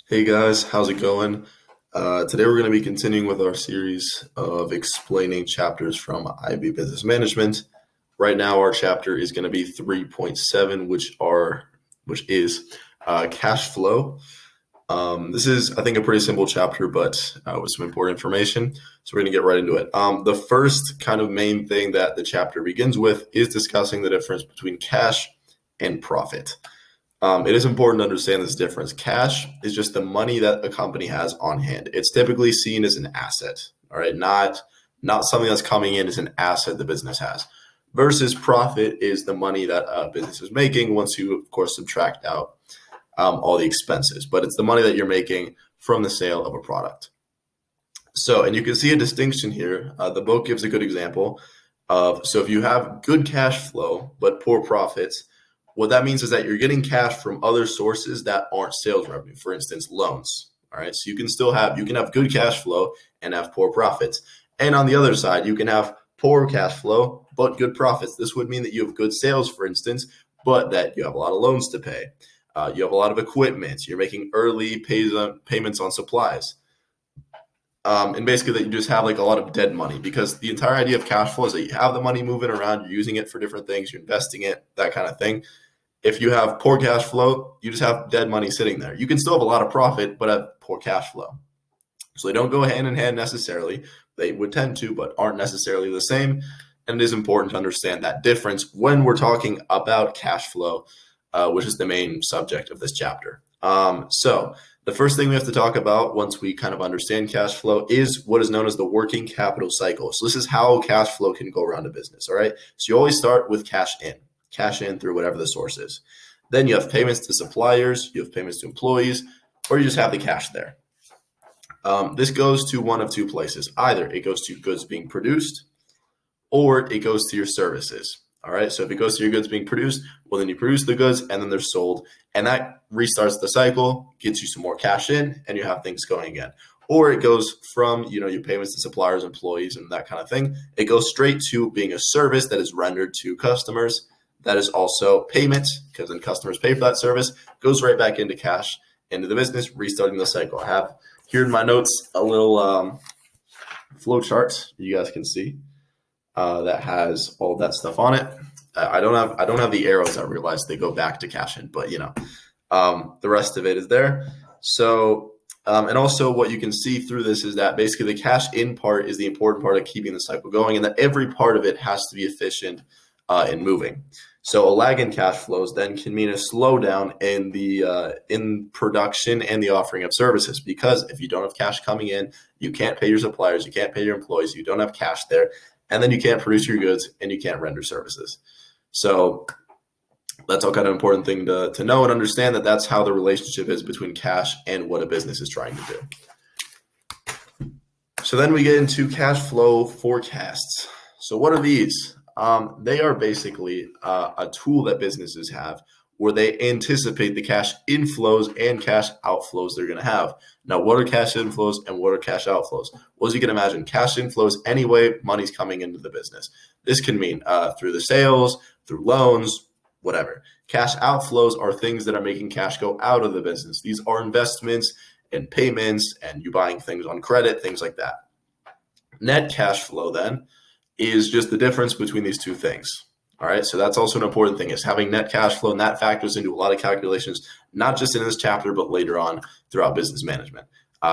Hey guys, how's it going? Today we're going to be continuing with our series of explaining chapters from IB Business Management. Right now, our chapter is going to be 3.7, which is cash flow. This is, I think, a pretty simple chapter, but with some important information. So we're going to get right into it. The first kind of main thing that the chapter begins with is discussing the difference between cash and profit. It is important to understand this difference. Cash is just the money that a company has on hand. It's typically seen as an asset, all right, not something that's coming in as an asset the business has. Versus profit is the money that a business is making once you, of course, subtract out all the expenses. But it's the money that you're making from the sale of a product. So, and you can see a distinction here. The book gives a good example of, so if you have good cash flow but poor profits, what that means is that you're getting cash from other sources that aren't sales revenue. For instance, loans. All right. So you can have good cash flow and have poor profits. And on the other side, you can have poor cash flow, but good profits. This would mean that you have good sales, for instance, but that you have a lot of loans to pay. You have a lot of equipment. You're making early payments on supplies. And basically that you just have like a lot of dead money, because the entire idea of cash flow is that you have the money moving around, you're using it for different things, you're investing it, that kind of thing. If you have poor cash flow, you just have dead money sitting there. You can still have a lot of profit, but have poor cash flow. So they don't go hand in hand necessarily. They would tend to, but aren't necessarily the same. And it is important to understand that difference when we're talking about cash flow, which is the main subject of this chapter. So the first thing we have to talk about once we kind of understand cash flow is what is known as the working capital cycle. So this is how cash flow can go around a business, all right? So you always start with cash in through whatever the source is. Then you have payments to suppliers, you have payments to employees, or you just have the cash there. This goes to one of two places. Either it goes to goods being produced, or it goes to your services. All right. So if it goes to your goods being produced, well, then you produce the goods and then they're sold. And that restarts the cycle, gets you some more cash in, and you have things going again. Or it goes from, your payments to suppliers, employees, and that kind of thing. It goes straight to being a service that is rendered to customers. That is also payment, because then customers pay for that service, goes right back into cash, into the business, restarting the cycle. I have here in my notes a little flow chart you guys can see. That has all that stuff on it. I don't have the arrows. I realize they go back to cash in, but the rest of it is there. So, and also what you can see through this is that basically the cash in part is the important part of keeping the cycle going, and that every part of it has to be efficient in moving. So a lag in cash flows then can mean a slowdown in the in production and the offering of services, because if you don't have cash coming in, you can't pay your suppliers, you can't pay your employees, you don't have cash there. And then you can't produce your goods and you can't render services. So that's all kind of important thing to know and understand, that that's how the relationship is between cash and what a business is trying to do. So then we get into cash flow forecasts. So what are these? They are basically a tool that businesses have where they anticipate the cash inflows and cash outflows they're going to have. Now, what are cash inflows and what are cash outflows? Well, as you can imagine, cash inflows, anyway, money's coming into the business. This can mean through the sales, through loans, whatever. Cash outflows are things that are making cash go out of the business. These are investments and payments and you buying things on credit, things like that. Net cash flow then is just the difference between these two things. All right, so that's also an important thing, is having net cash flow, and that factors into a lot of calculations, not just in this chapter, but later on throughout business management.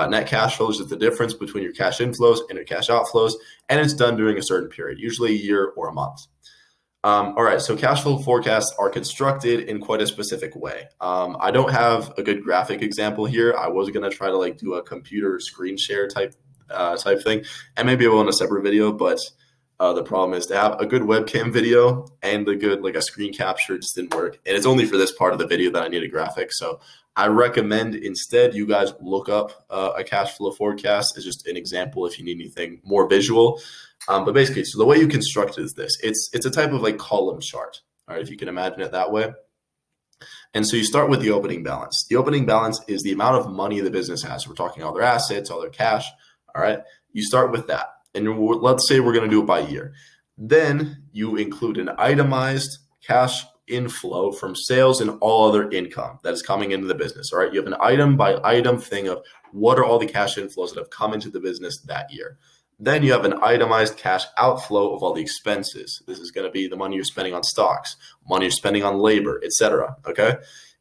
Net cash flow is just the difference between your cash inflows and your cash outflows, and it's done during a certain period, usually a year or a month. All right, so cash flow forecasts are constructed in quite a specific way. I don't have a good graphic example here. I was going to try to do a computer screen share type thing, and maybe I will in a separate video, but the problem is to have a good webcam video and a screen capture just didn't work. And it's only for this part of the video that I need a graphic. So I recommend instead you guys look up a cash flow forecast as just an example if you need anything more visual. But basically, so the way you construct it is this. It's a type of column chart, all right, if you can imagine it that way. And so you start with the opening balance. The opening balance is the amount of money the business has. We're talking all their assets, all their cash, all right? You start with that. And let's say we're going to do it by year. Then you include an itemized cash inflow from sales and all other income that is coming into the business. All right. You have an item by item thing of what are all the cash inflows that have come into the business that year. Then you have an itemized cash outflow of all the expenses. This is going to be the money you're spending on stocks, money you're spending on labor, etc. Okay.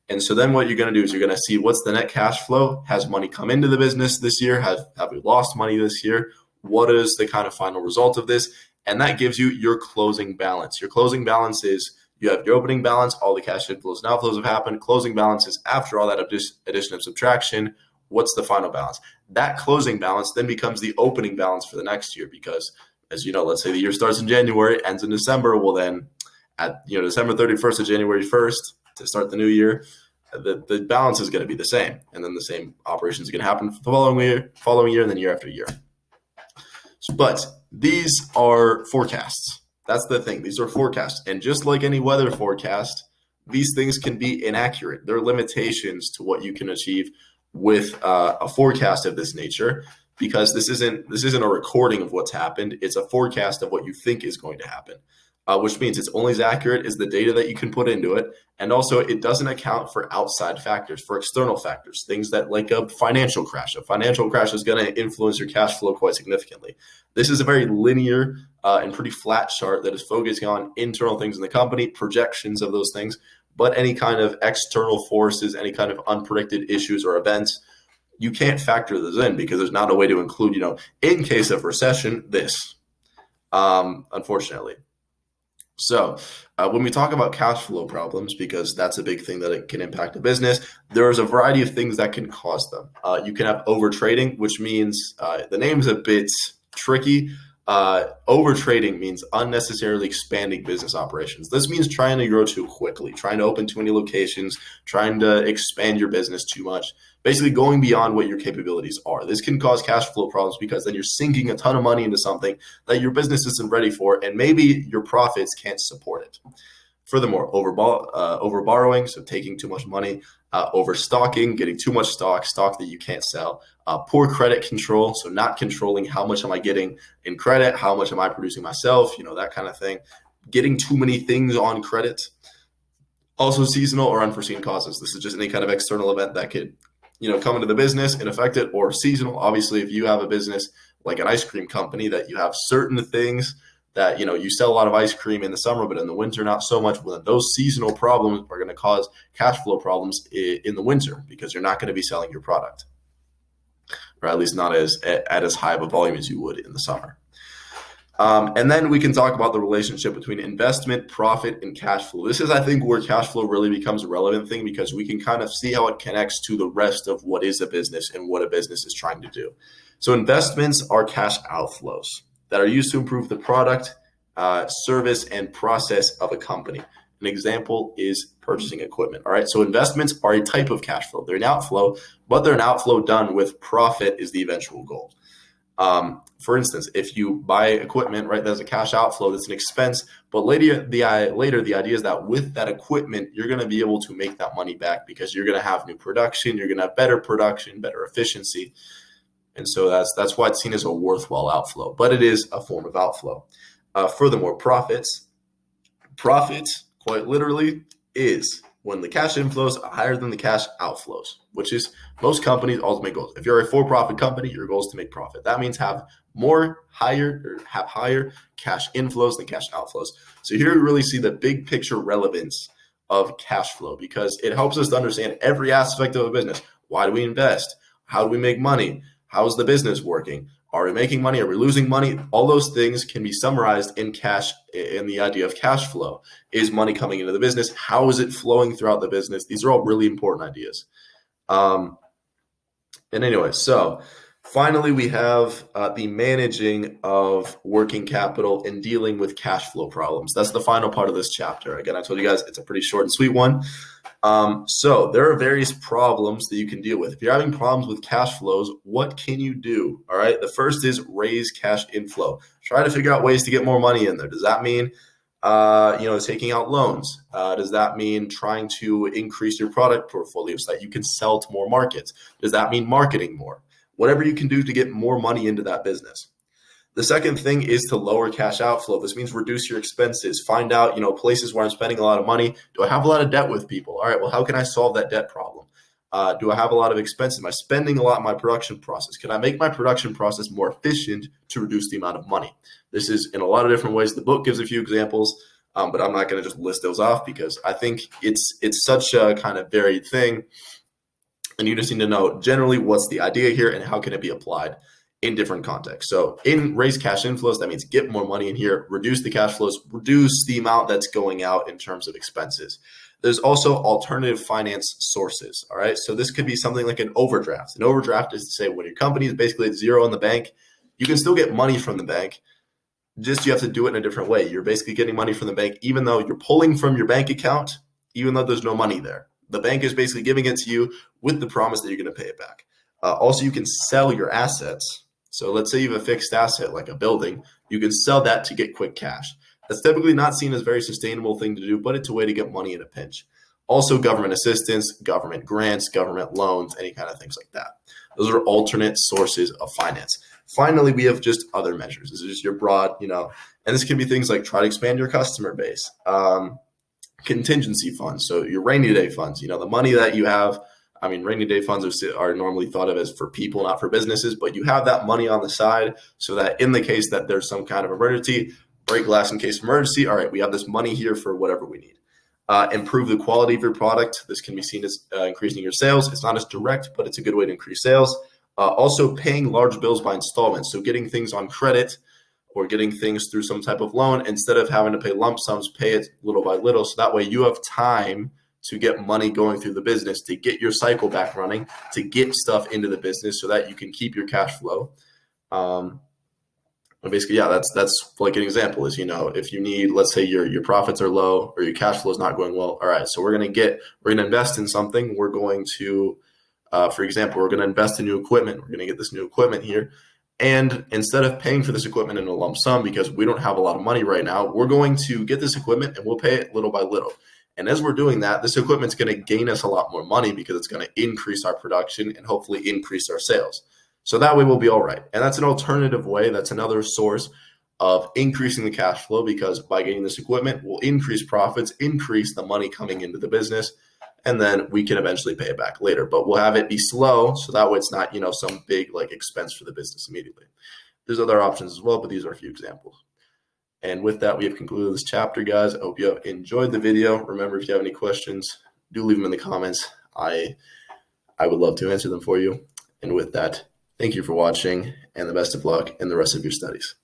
And so then what you're going to do is you're going to see what's the net cash flow. Has money come into the business this year? Have we lost money this year? What is the kind of final result of this? And that gives you your closing balance. Your closing balance is you have your opening balance, all the cash inflows and outflows have happened. Closing balance is after all that addition and subtraction, what's the final balance? That closing balance then becomes the opening balance for the next year because, as you know, let's say the year starts in January, ends in December. Well, then at December 31st to January 1st to start the new year, the balance is going to be the same. And then the same operations are going to happen for the following year, and then year after year. But these are forecasts. That's the thing. These are forecasts. And just like any weather forecast, these things can be inaccurate. There are limitations to what you can achieve with a forecast of this nature, because this isn't a recording of what's happened. It's a forecast of what you think is going to happen, which means it's only as accurate as the data that you can put into it. And also it doesn't account for outside factors, for external factors, things that like a financial crash. A financial crash is going to influence your cash flow quite significantly. This is a very linear and pretty flat chart that is focusing on internal things in the company, projections of those things. But any kind of external forces, any kind of unpredicted issues or events, you can't factor those in because there's not a way to include, in case of recession, this, unfortunately. So when we talk about cash flow problems, because that's a big thing that it can impact a business, there's a variety of things that can cause them. You can have overtrading, which means the name's a bit tricky. Overtrading means unnecessarily expanding business operations. This means trying to grow too quickly, trying to open too many locations, trying to expand your business too much, basically going beyond what your capabilities are. This can cause cash flow problems because then you're sinking a ton of money into something that your business isn't ready for, and maybe your profits can't support it. Furthermore, over borrowing, so taking too much money, overstocking, getting too much stock that you can't sell, poor credit control, so not controlling how much am I getting in credit, how much am I producing myself, that kind of thing, getting too many things on credit. Also seasonal or unforeseen causes. This is just any kind of external event that could, come into the business and affect it, or seasonal. Obviously, if you have a business like an ice cream company that you have certain things that, you sell a lot of ice cream in the summer, but in the winter, not so much. Well, those seasonal problems are going to cause cash flow problems in the winter because you're not going to be selling your product, or at least not at as high of a volume as you would in the summer. And then we can talk about the relationship between investment, profit, and cash flow. This is, I think, where cash flow really becomes a relevant thing because we can kind of see how it connects to the rest of what is a business and what a business is trying to do. So investments are cash outflows that are used to improve the product, service, and process of a company. An example is purchasing equipment. All right. So investments are a type of cash flow. They're an outflow, but they're an outflow done with profit is the eventual goal. For instance, if you buy equipment, right, there's a cash outflow, that's an expense, but later the idea is that with that equipment, you're going to be able to make that money back because you're going to have new production, you're going to have better production, better efficiency. And so that's why it's seen as a worthwhile outflow, but it is a form of outflow. Furthermore, profits quite literally is when the cash inflows are higher than the cash outflows, which is most companies' ultimate goals. If you're a for-profit company, your goal is to make profit. That means have higher cash inflows than cash outflows. So here we really see the big picture relevance of cash flow because it helps us to understand every aspect of a business. Why do we invest? How do we make money? How's the business working? Are we making money? Are we losing money? All those things can be summarized in cash, in the idea of cash flow. Is money coming into the business? How is it flowing throughout the business? These are all really important ideas. And anyway, so finally, we have the managing of working capital and dealing with cash flow problems. That's the final part of this chapter. Again, I told you guys it's a pretty short and sweet one. So there are various problems that you can deal with. If you're having problems with cash flows, what can you do? All right. The first is raise cash inflow. Try to figure out ways to get more money in there. Does that mean, taking out loans? Does that mean trying to increase your product portfolio so that you can sell to more markets? Does that mean marketing more? Whatever you can do to get more money into that business. The second thing is to lower cash outflow. This means reduce your expenses. Find out, places where I'm spending a lot of money. Do I have a lot of debt with people? All right, well, how can I solve that debt problem? Do I have a lot of expenses? Am I spending a lot in my production process? Can I make my production process more efficient to reduce the amount of money? This is in a lot of different ways. The book gives a few examples, but I'm not going to just list those off because I think it's such a kind of varied thing. And you just need to know generally what's the idea here and how can it be applied in different contexts. So in raise cash inflows, that means get more money in here, reduce the cash flows, reduce the amount that's going out in terms of expenses. There's also alternative finance sources. All right. So this could be something like an overdraft. An overdraft is to say when your company is basically at zero in the bank, you can still get money from the bank. Just you have to do it in a different way. You're basically getting money from the bank, even though you're pulling from your bank account, even though there's no money there. The bank is basically giving it to you with the promise that you're going to pay it back. Also, you can sell your assets. So let's say you have a fixed asset like a building. You can sell that to get quick cash. That's typically not seen as a very sustainable thing to do, but it's a way to get money in a pinch. Also, government assistance, government grants, government loans, any kind of things like that. Those are alternate sources of finance. Finally, we have just other measures. This is just your broad, and this can be things like try to expand your customer base, contingency funds. So your rainy day funds, the money that you have. I mean, rainy day funds are normally thought of as for people, not for businesses, but you have that money on the side so that in the case that there's some kind of emergency, break glass in case of emergency, all right, we have this money here for whatever we need. Improve the quality of your product. This can be seen as increasing your sales. It's not as direct, but it's a good way to increase sales. Also paying large bills by installments. So getting things on credit or getting things through some type of loan, instead of having to pay lump sums, pay it little by little. So that way you have time to get money going through the business, to get your cycle back running, to get stuff into the business so that you can keep your cash flow. Basically, yeah, that's like an example is, if you need, let's say your profits are low or your cash flow is not going well. All right, so we're going to invest in something. We're going to, for example, we're going to invest in new equipment. We're going to get this new equipment here. And instead of paying for this equipment in a lump sum, because we don't have a lot of money right now, we're going to get this equipment and we'll pay it little by little. And as we're doing that, this equipment's going to gain us a lot more money because it's going to increase our production and hopefully increase our sales. So that way we'll be all right. And that's an alternative way. That's another source of increasing the cash flow because by getting this equipment, we'll increase profits, increase the money coming into the business, and then we can eventually pay it back later. But we'll have it be slow, so that way it's not, some big expense for the business immediately. There's other options as well, but these are a few examples. And with that, we have concluded this chapter, guys. I hope you have enjoyed the video. Remember, if you have any questions, do leave them in the comments. I would love to answer them for you. And with that, thank you for watching and the best of luck in the rest of your studies.